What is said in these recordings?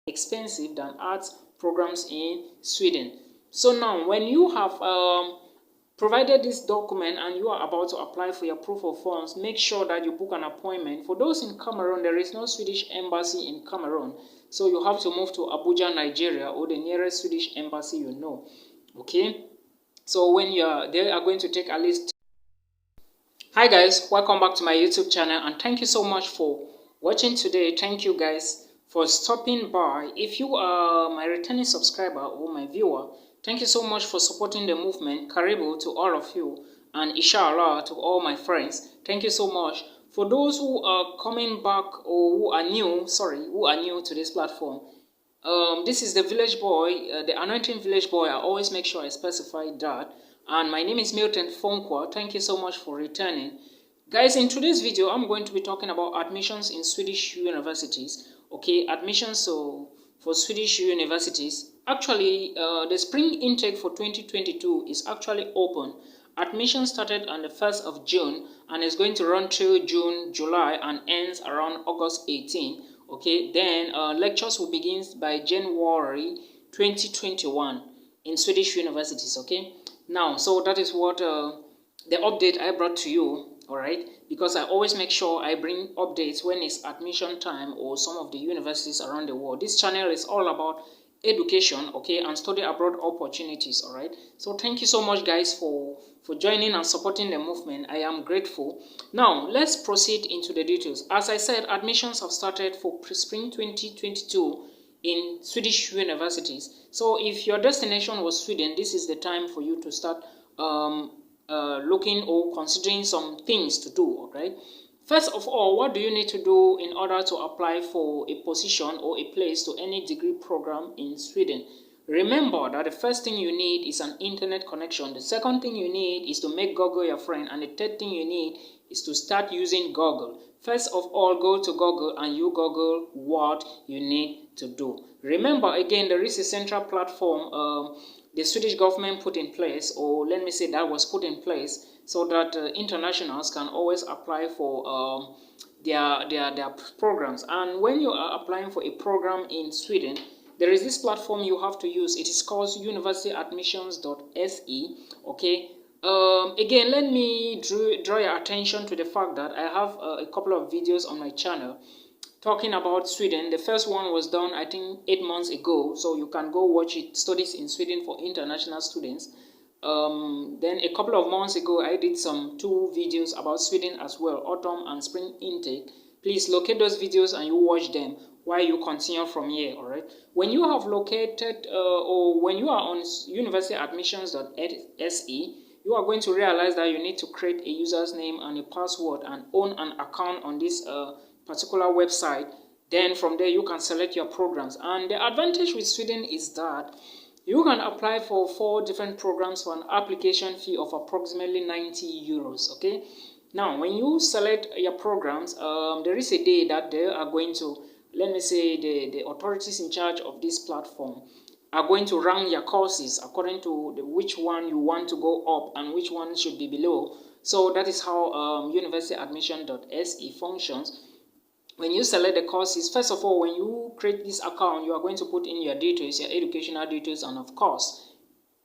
expensive than arts programs in Sweden. So now when you have provided this document and you are about to apply for your proof of funds, make sure that you book an appointment. For those in Cameroon, there is no Swedish embassy in Cameroon, so you have to move to Abuja, Nigeria, or the nearest Swedish embassy you know. Okay, so when you are there, are going to take at least. Hi guys, welcome back to my YouTube channel, and thank you so much for watching today. Thank you guys for stopping by. If you are my returning subscriber or my viewer, thank you so much for supporting the movement. Karibu to all of you, and inshallah to all my friends. Thank you so much. For those who are coming back or who are new to this platform, this is the village boy, the anointing village boy. I always make sure I specify that. And my name is Milton Fonkwa. Thank you so much for returning. Guys, in today's video, I'm going to be talking about admissions in Swedish universities. Okay, admissions for Swedish universities. Actually, the spring intake for 2022 is actually open. Admission started on the 1st of June and is going to run till June, July, and ends around August 18. Okay, then lectures will begin by January 2021 in Swedish universities. Okay, now, so that is what the update I brought to you. All right, because I always make sure I bring updates when it's admission time or some of the universities around the world. This channel is all about education, okay, and study abroad opportunities. All right, so thank you so much guys for joining and supporting the movement. I am grateful. Now let's proceed into the details. As I said, admissions have started for spring 2022 in Swedish universities. So if your destination was Sweden, this is the time for you to start looking or considering some things to do. Okay, first of all, what do you need to do in order to apply for a position or a place to any degree program in Sweden? Remember that the first thing you need is an internet connection. The second thing you need is to make Google your friend, and the third thing you need is to start using Google. First of all, go to Google and you Google what you need to do. Remember, again, there is a central platform the Swedish government put in place, or let me say that was put in place, so that internationals can always apply for their programs. And when you are applying for a program in Sweden, there is this platform you have to use. It is called University.Admissions.Its. Okay. Again, let me draw your attention to the fact that I have a couple of videos on my channel talking about Sweden. The first one was done, I think, 8 months ago, so you can go watch it. Studies in Sweden for international students. Then a couple of months ago, I did two videos about Sweden as well, autumn and spring intake. Please locate those videos and you watch them while you continue from here. All right. When you have located or when you are on universityadmissions.its, you are going to realize that you need to create a user's name and a password and own an account on this particular website. Then from there you can select your programs. And the advantage with Sweden is that you can apply for 4 different programs for an application fee of approximately 90 euros. Okay. Now, when you select your programs, there is a day that they are going to, let me say, the authorities in charge of this platform are going to rank your courses according to which one you want to go up and which one should be below. So that is how universityadmission.se functions. When you select the courses, first of all, when you create this account, you are going to put in your details, your educational details, and of course,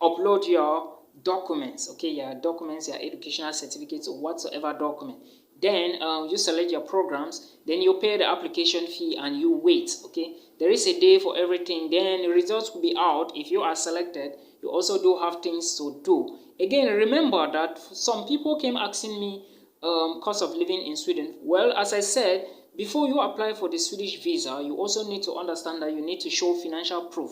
upload your documents, okay, your documents, your educational certificates, or whatsoever document. Then you select your programs, then you pay the application fee and you wait, okay. There is a day for everything. Then the results will be out. If you are selected, you also do have things to do. Again, remember that some people came asking me cost of living in Sweden. Well, as I said, before you apply for the Swedish visa, you also need to understand that you need to show financial proof.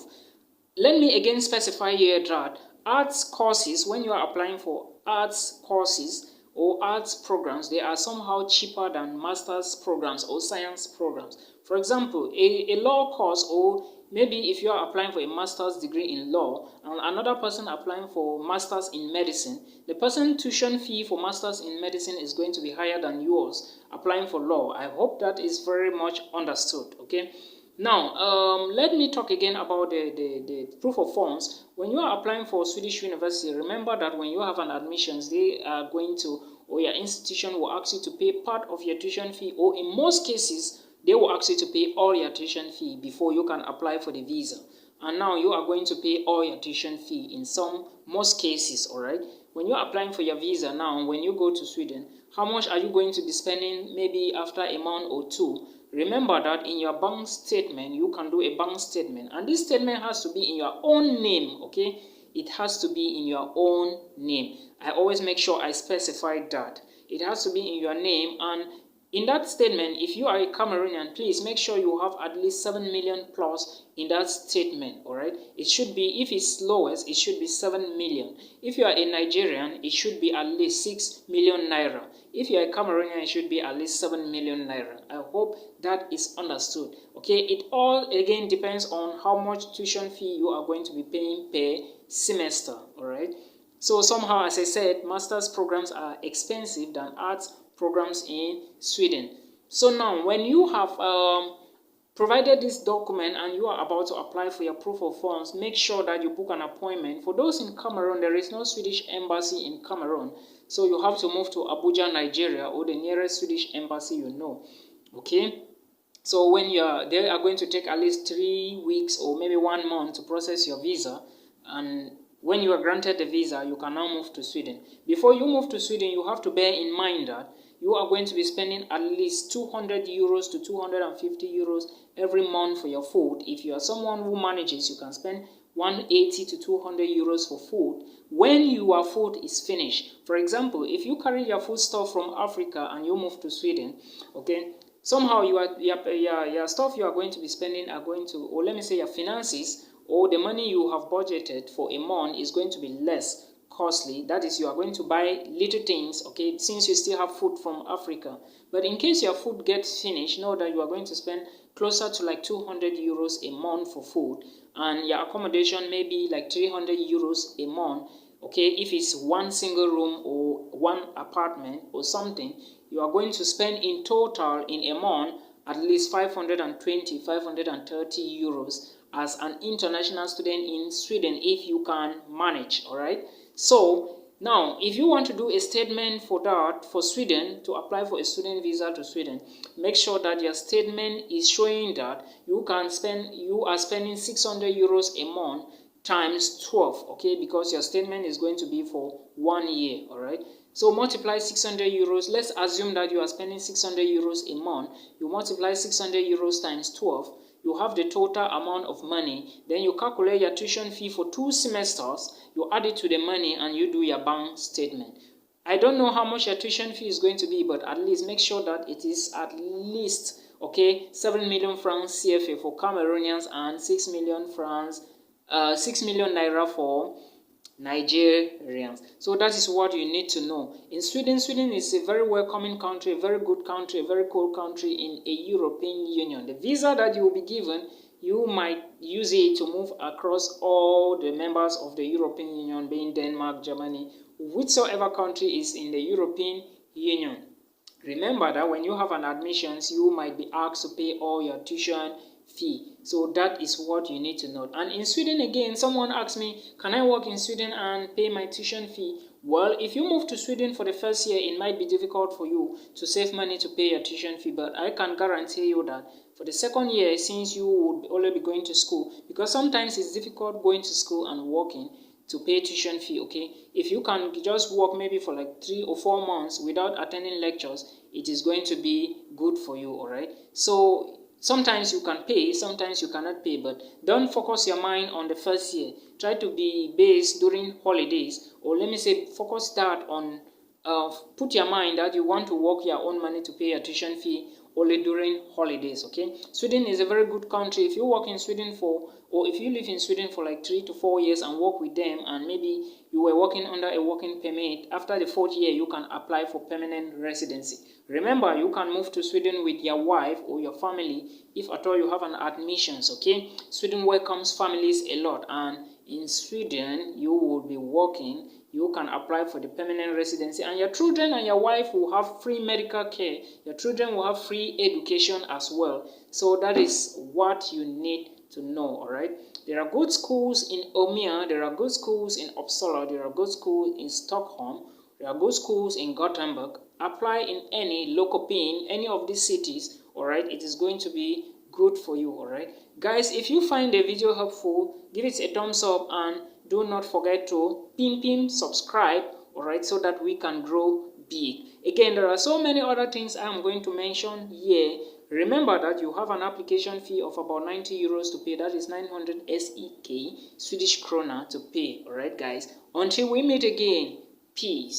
Let me again specify here that arts courses, when you are applying for arts courses or arts programs, they are somehow cheaper than master's programs or science programs. For example, a law course, or maybe if you are applying for a master's degree in law and another person applying for master's in medicine, the person's tuition fee for master's in medicine is going to be higher than yours applying for law. I hope that is very much understood. Okay. Now, let me talk again about the proof of funds. When you are applying for Swedish university, remember that when you have an admissions, they are going to, or your institution will ask you to pay part of your tuition fee, or in most cases, they will ask you to pay all your tuition fee before you can apply for the visa. And now you are going to pay all your tuition fee in most cases, all right? When you're applying for your visa now, when you go to Sweden, how much are you going to be spending maybe after a month or two? Remember that in your bank statement, you can do a bank statement. And this statement has to be in your own name, okay? It has to be in your own name. I always make sure I specify that. It has to be in your name, and in that statement, if you are a Cameroonian, please make sure you have at least 7 million plus in that statement, all right? It should be, if it's lowest, it should be 7 million. If you are a Nigerian, it should be at least 6 million naira. If you are a Cameroonian, it should be at least 7 million naira. I hope that is understood, okay? It all, again, depends on how much tuition fee you are going to be paying per semester, all right? So somehow, as I said, master's programs are expensive than arts programs in Sweden. So now, when you have provided this document and you are about to apply for your proof of funds, make sure that you book an appointment. For those in Cameroon, there is no Swedish embassy in Cameroon, so you have to move to Abuja, Nigeria, or the nearest Swedish embassy you know, okay? So when they are going to take at least 3 weeks or maybe 1 month to process your visa, and when you are granted the visa, you can now move to Sweden. Before you move to Sweden, you have to bear in mind that you are going to be spending at least 200 euros to 250 euros every month for your food. If you are someone who manages, you can spend 180 to 200 euros for food when your food is finished. For example, if you carry your food stuff from Africa and you move to Sweden, okay, somehow your stuff you are going to be spending are going to, or let me say your finances, or the money you have budgeted for a month is going to be less costly. That is, you are going to buy little things, okay, since you still have food from Africa. But in case your food gets finished, know that you are going to spend closer to like 200 euros a month for food, and your accommodation may be like 300 euros a month, okay? If it's one single room or one apartment or something, you are going to spend in total in a month at least 520, 530 euros as an international student in Sweden, if you can manage, all right? So now, if you want to do a statement for that, for Sweden, to apply for a student visa to Sweden, make sure that your statement is showing that you are spending 600 euros a month times 12, okay? Because your statement is going to be for 1 year, all right? So multiply 600 euros. Let's assume that you are spending 600 euros a month. You multiply 600 euros times 12. You have the total amount of money. Then you calculate your tuition fee for 2 semesters. You add it to the money and you do your bank statement. I don't know how much your tuition fee is going to be, but at least make sure that it is at least, okay, 7 million francs CFA for Cameroonians and 6 million francs, 6 million naira for Nigerians. So that is what you need to know. In Sweden, Sweden is a very welcoming country, a very good country, a very cool country in a European Union. The visa that you will be given, you might use it to move across all the members of the European Union, being Denmark, Germany, whichever country is in the European Union. Remember that when you have an admissions, you might be asked to pay all your tuition fee. So that is what you need to know. And in Sweden, again, someone asked me, can I work in Sweden and pay my tuition fee? Well, if you move to Sweden for the first year, it might be difficult for you to save money to pay your tuition fee, but I can guarantee you that for the second year, since you would only be going to school, because sometimes it's difficult going to school and working to pay tuition fee, okay? If you can just work maybe for like 3 or 4 months without attending lectures, it is going to be good for you, all right? So sometimes you can pay, sometimes you cannot pay, but don't focus your mind on the first year. Try to be based during holidays, or let me say focus that on, put your mind that you want to work your own money to pay your tuition fee only during holidays, okay? Sweden is a very good country. If you work in Sweden for, or if you live in Sweden for like 3 to 4 years and work with them, and maybe you were working under a working permit, after the 4th year, you can apply for permanent residency. Remember, you can move to Sweden with your wife or your family if at all you have an admissions, okay? Sweden welcomes families a lot, and in Sweden, you will be working. You can apply for the permanent residency, and your children and your wife will have free medical care. Your children will have free education as well. So that is what you need to know, all right? There are good schools in Umea, there are good schools in Uppsala, there are good schools in Stockholm, there are good schools in Gothenburg. Apply in any linkoping, any of these cities, all right, it is going to be good for you. All right, guys, if you find the video helpful, give it a thumbs up and do not forget to subscribe, all right, so that we can grow big. Again, there are so many other things I am going to mention here. Remember that you have an application fee of about 90 euros to pay. That is 900 SEK, Swedish krona, to pay. All right, guys. Until we meet again, peace.